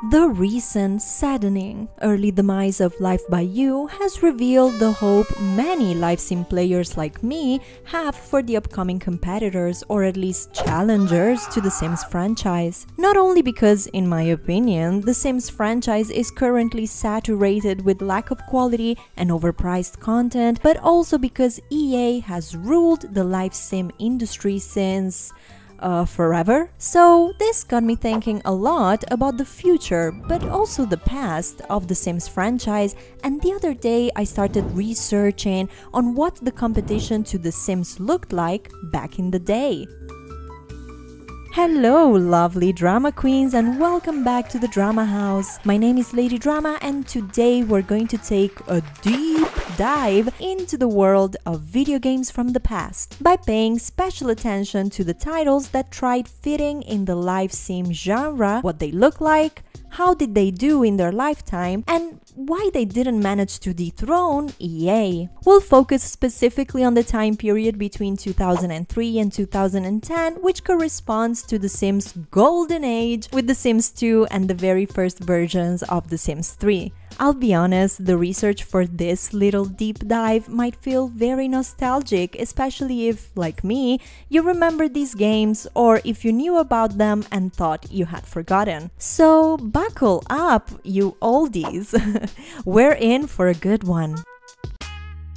The recent, saddening, early demise of Life by You has revealed the hope many live sim players like me have for the upcoming competitors or at least challengers to the Sims franchise. Not only because, in my opinion, the Sims franchise is currently saturated with lack of quality and overpriced content, but also because EA has ruled the live sim industry since forever. So this got me thinking a lot about the future, but also the past of the Sims franchise, and the other day I started researching on what the competition to the Sims looked like back in the day. Hello lovely drama queens and welcome back to the Drama House. My name is Lady Drama and today we're going to take a deep dive into the world of video games from the past by paying special attention to the titles that tried fitting in the live sim genre, what they look like, how did they do in their lifetime, and why they didn't manage to dethrone EA. We'll focus specifically on the time period between 2003 and 2010, which corresponds to The Sims Golden Age with The Sims 2 and the very first versions of The Sims 3. I'll be honest, the research for this little deep dive might feel very nostalgic, especially if, like me, you remember these games or if you knew about them and thought you had forgotten. So buckle up, you oldies! We're in for a good one.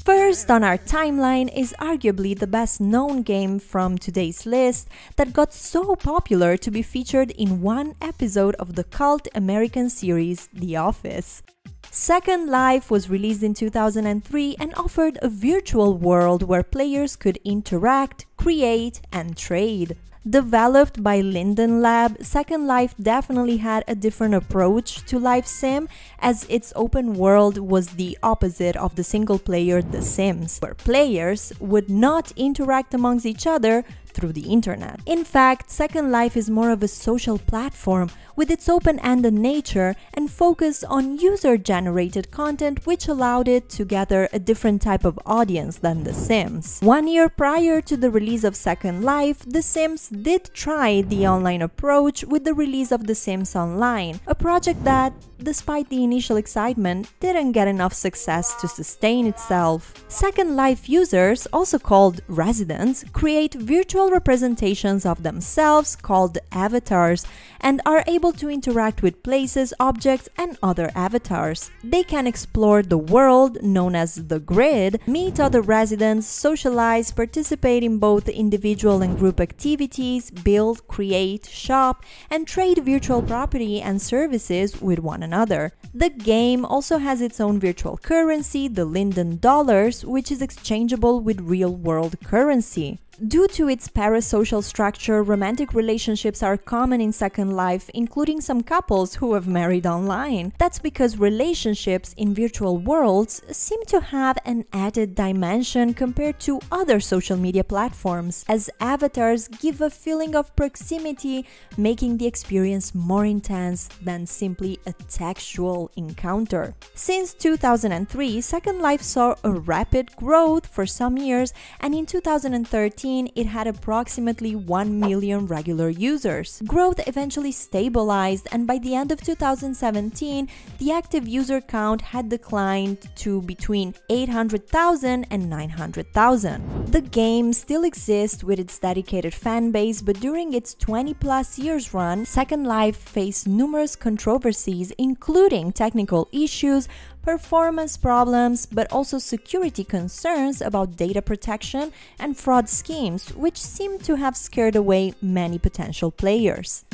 First on our timeline is arguably the best known game from today's list that got so popular to be featured in one episode of the cult American series The Office. Second Life was released in 2003 and offered a virtual world where players could interact, create, and trade. Developed by Linden Lab, Second Life definitely had a different approach to live sim, as its open world was the opposite of the single-player The Sims, where players would not interact amongst each other through the internet. In fact, Second Life is more of a social platform with its open-ended nature and focus on user-generated content, which allowed it to gather a different type of audience than The Sims. 1 year prior to the release of Second Life, The Sims did try the online approach with the release of The Sims Online, a project that, despite the initial excitement, didn't get enough success to sustain itself. Second Life users, also called residents, create virtual representations of themselves called avatars and are able to interact with places, objects, and other avatars. They can explore the world known as the grid, meet other residents, socialize, participate in both individual and group activities, build, create, shop, and trade virtual property and services with one another. The game also has its own virtual currency, the Linden Dollars, which is exchangeable with real-world currency. Due to its parasocial structure, romantic relationships are common in Second Life, including some couples who have married online. That's because relationships in virtual worlds seem to have an added dimension compared to other social media platforms, as avatars give a feeling of proximity, making the experience more intense than simply a textual encounter. Since 2003, Second Life saw a rapid growth for some years, and in 2013, it had approximately 1 million regular users. Growth eventually stabilized, and by the end of 2017, the active user count had declined to between 800,000 and 900,000. The game still exists with its dedicated fanbase, but during its 20+ years run, Second Life faced numerous controversies, including technical issues, performance problems, but also security concerns about data protection and fraud schemes, which seem to have scared away many potential players.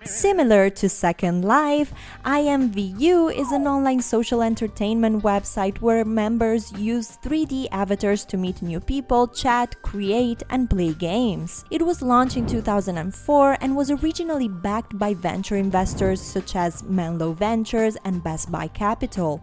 Similar to Second Life, IMVU is an online social entertainment website where members use 3D avatars to meet new people, chat, create, and play games. It was launched in 2004 and was originally backed by venture investors such as Menlo Ventures and Best Buy Capital.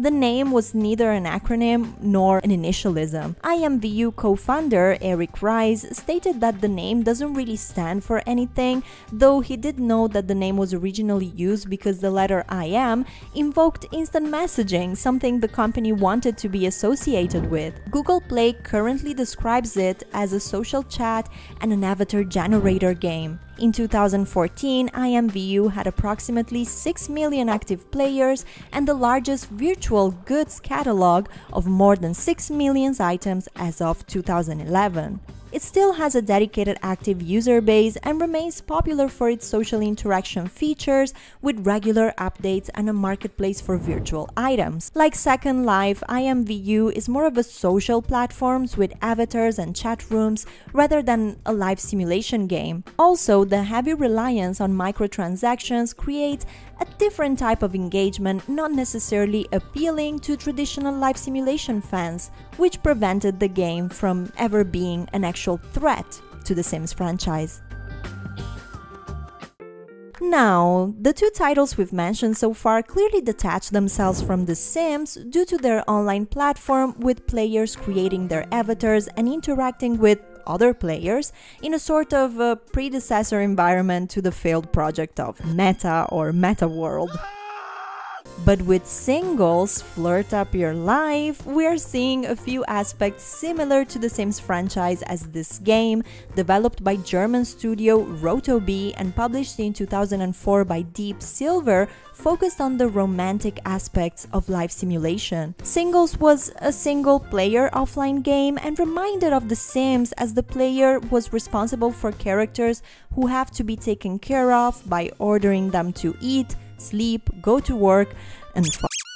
The name was neither an acronym nor an initialism. IMVU co-founder Eric Rice stated that the name doesn't really stand for anything, though he did know that the name was originally used because the letter IM invoked instant messaging, something the company wanted to be associated with. Google Play currently describes it as a social chat and an avatar generator game. In 2014, IMVU had approximately 6 million active players and the largest virtual goods catalog of more than 6 million items as of 2011. It still has a dedicated active user base and remains popular for its social interaction features with regular updates and a marketplace for virtual items. Like Second Life, IMVU is more of a social platform with avatars and chat rooms rather than a live simulation game. Also, the heavy reliance on microtransactions creates a different type of engagement not necessarily appealing to traditional live simulation fans, which prevented the game from ever being an actual threat to the Sims franchise. Now, the two titles we've mentioned so far clearly detach themselves from The Sims due to their online platform, with players creating their avatars and interacting with other players in a sort of a predecessor environment to the failed project of Meta or Meta World. But with Singles Flirt Up Your Life, we're seeing a few aspects similar to the Sims franchise, as this game, developed by German studio Rotobi and published in 2004 by Deep Silver, focused on the romantic aspects of life simulation. Singles was a single-player offline game and reminded of The Sims, as the player was responsible for characters who have to be taken care of by ordering them to eat, sleep, go to work, and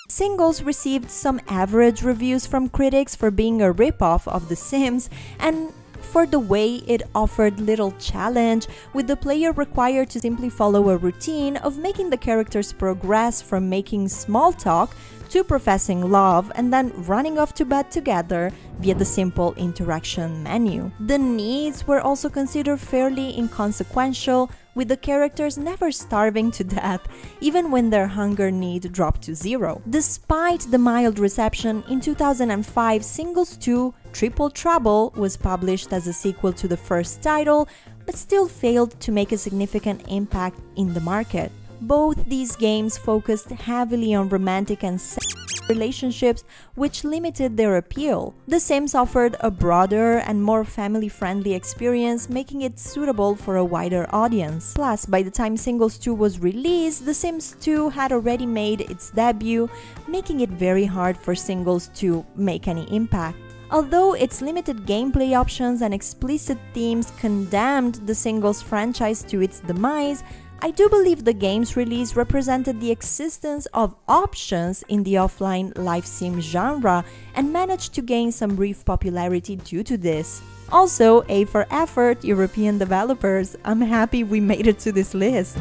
Singles received some average reviews from critics for being a ripoff of The Sims and for the way it offered little challenge, with the player required to simply follow a routine of making the characters progress from making small talk to professing love and then running off to bed together via the simple interaction menu. The needs were also considered fairly inconsequential, with the characters never starving to death, even when their hunger need dropped to zero. Despite the mild reception, in 2005, Singles 2 Triple Trouble was published as a sequel to the first title, but still failed to make a significant impact in the market. Both these games focused heavily on romantic and sexual relationships, which limited their appeal. The Sims offered a broader and more family-friendly experience, making it suitable for a wider audience. Plus, by the time Singles 2 was released, The Sims 2 had already made its debut, making it very hard for Singles to make any impact. Although its limited gameplay options and explicit themes condemned the Singles franchise to its demise, I do believe the game's release represented the existence of options in the offline live sim genre and managed to gain some brief popularity due to this. Also, A for effort, European developers. I'm happy we made it to this list.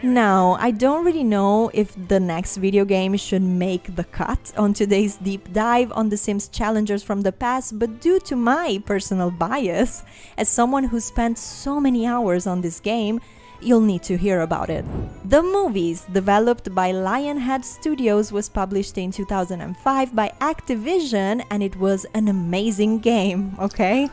Now, I don't really know if the next video game should make the cut on today's deep dive on The Sims challengers from the past, but due to my personal bias, as someone who spent so many hours on this game, you'll need to hear about it. The Movies, developed by Lionhead Studios, was published in 2005 by Activision, and it was an amazing game, okay?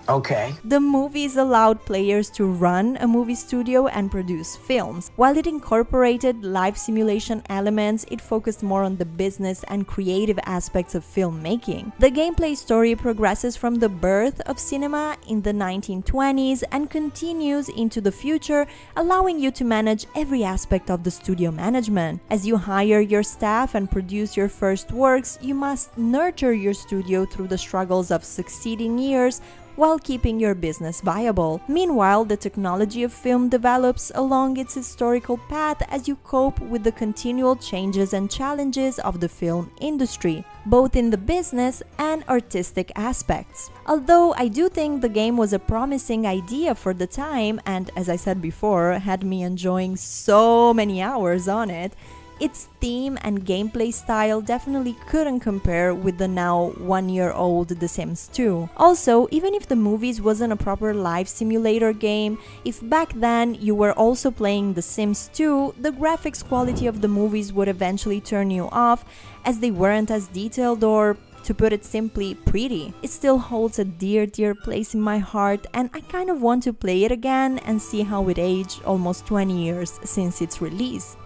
The Movies allowed players to run a movie studio and produce films. While it incorporated live simulation elements, it focused more on the business and creative aspects of filmmaking. The gameplay story progresses from the birth of cinema in the 1920s and continues into the future, allowing you to manage every aspect of the studio management. As you hire your staff and produce your first works, you must nurture your studio through the struggles of succeeding years while keeping your business viable. Meanwhile, the technology of film develops along its historical path as you cope with the continual changes and challenges of the film industry, both in the business and artistic aspects. Although I do think the game was a promising idea for the time and, as I said before, had me enjoying so many hours on it, Its theme and gameplay style definitely couldn't compare with the now 1-year-old The Sims 2. Also, even if the movies wasn't a proper life simulator game, if back then you were also playing The Sims 2, the graphics quality of the movies would eventually turn you off, as they weren't as detailed or, to put it simply, pretty. It still holds a dear place in my heart, and I kind of want to play it again and see how it aged almost 20 years since its release.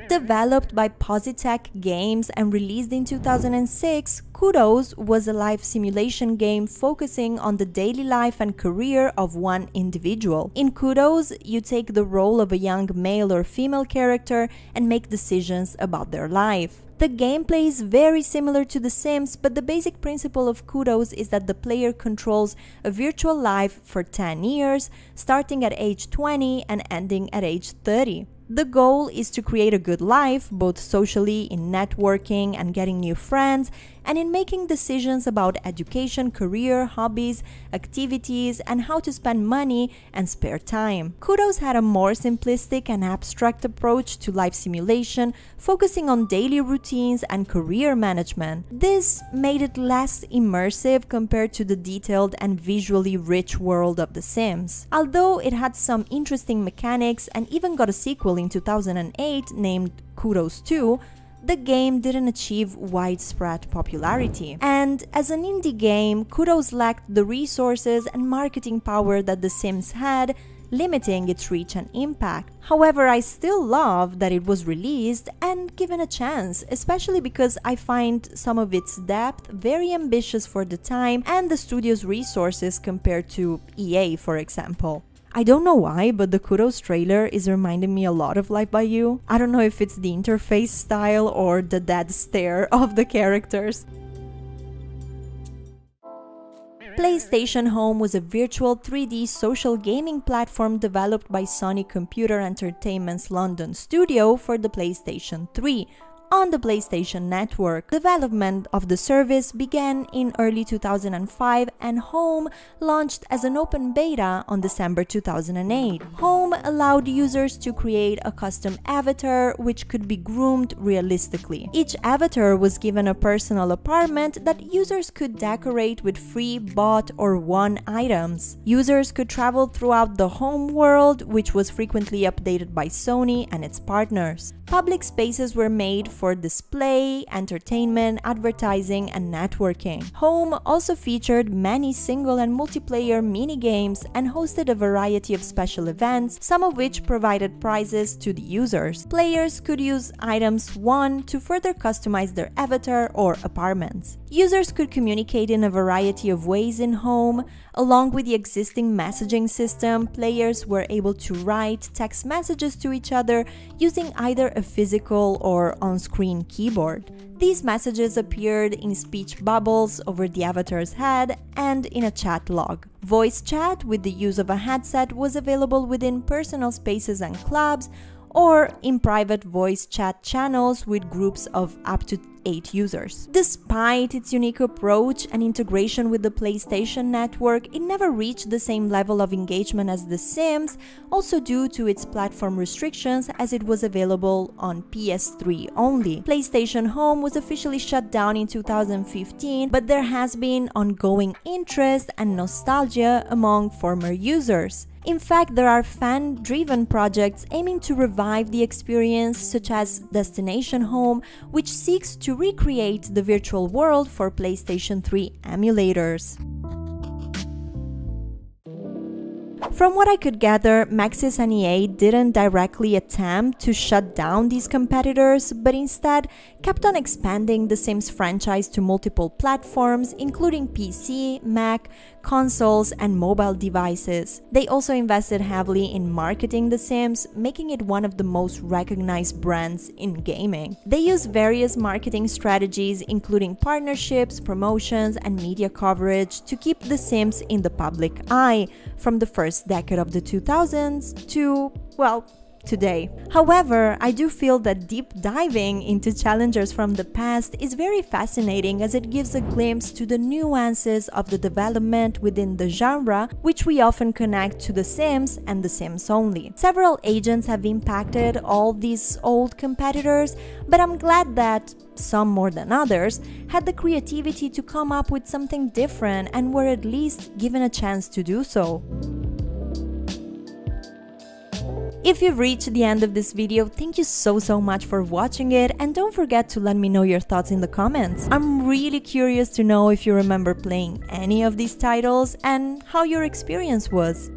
Developed by Positech Games and released in 2006, Kudos was a life simulation game focusing on the daily life and career of one individual. In Kudos, you take the role of a young male or female character and make decisions about their life. The gameplay is very similar to The Sims, but the basic principle of Kudos is that the player controls a virtual life for 10 years, starting at age 20 and ending at age 30. The goal is to create a good life, both socially, in networking and getting new friends, and in making decisions about education, career, hobbies, activities, and how to spend money and spare time. Kudos had a more simplistic and abstract approach to life simulation, focusing on daily routines and career management. This made it less immersive compared to the detailed and visually rich world of The Sims. Although it had some interesting mechanics and even got a sequel in 2008 named Kudos 2, the game didn't achieve widespread popularity. And as an indie game, Kudos lacked the resources and marketing power that The Sims had, limiting its reach and impact. However, I still love that it was released and given a chance, especially because I find some of its depth very ambitious for the time and the studio's resources compared to EA, for example. I don't know why, but the Kudos trailer is reminding me a lot of Life by You. I don't know if it's the interface style or the dead stare of the characters. PlayStation Home was a virtual 3D social gaming platform developed by Sony Computer Entertainment's London studio for the PlayStation 3. On the PlayStation Network. Development of the service began in early 2005 and Home launched as an open beta on December 2008. Home allowed users to create a custom avatar which could be groomed realistically. Each avatar was given a personal apartment that users could decorate with free, bought, or won items. Users could travel throughout the Home world, which was frequently updated by Sony and its partners. Public spaces were made for display, entertainment, advertising, and networking. Home also featured many single and multiplayer mini-games and hosted a variety of special events, some of which provided prizes to the users. Players could use items won to further customize their avatar or apartments. Users could communicate in a variety of ways in Home. Along with the existing messaging system, players were able to write text messages to each other using either a physical or on-screen keyboard. These messages appeared in speech bubbles over the avatar's head and in a chat log. Voice chat with the use of a headset was available within personal spaces and clubs, or in private voice chat channels with groups of up to 8 users. Despite its unique approach and integration with the PlayStation Network, it never reached the same level of engagement as The Sims, also due to its platform restrictions as it was available on PS3 only. PlayStation Home was officially shut down in 2015, but there has been ongoing interest and nostalgia among former users. In fact, there are fan-driven projects aiming to revive the experience, such as Destination Home, which seeks to recreate the virtual world for PlayStation 3 emulators. From what I could gather, Maxis and EA didn't directly attempt to shut down these competitors, but instead kept on expanding the Sims franchise to multiple platforms, including PC, Mac, consoles, and mobile devices. They also invested heavily in marketing The Sims, making it one of the most recognized brands in gaming. They use various marketing strategies, including partnerships, promotions, and media coverage to keep The Sims in the public eye, from the first decade of the 2000s to, well, 2015. today. However, I do feel that deep diving into challengers from the past is very fascinating, as it gives a glimpse to the nuances of the development within the genre, which we often connect to The Sims and The Sims only. Several agents have impacted all these old competitors, but I'm glad that some more than others had the creativity to come up with something different and were at least given a chance to do so. If you've reached the end of this video, thank you so much for watching it, and don't forget to let me know your thoughts in the comments. I'm really curious to know if you remember playing any of these titles and how your experience was.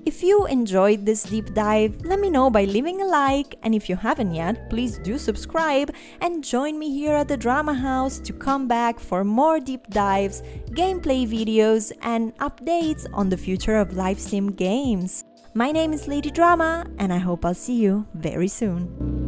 If you enjoyed this deep dive, let me know by leaving a like, and if you haven't yet, please do subscribe and join me here at the Drama House to come back for more deep dives, gameplay videos, and updates on the future of live sim games. My name is Lady Drama, and I hope I'll see you very soon.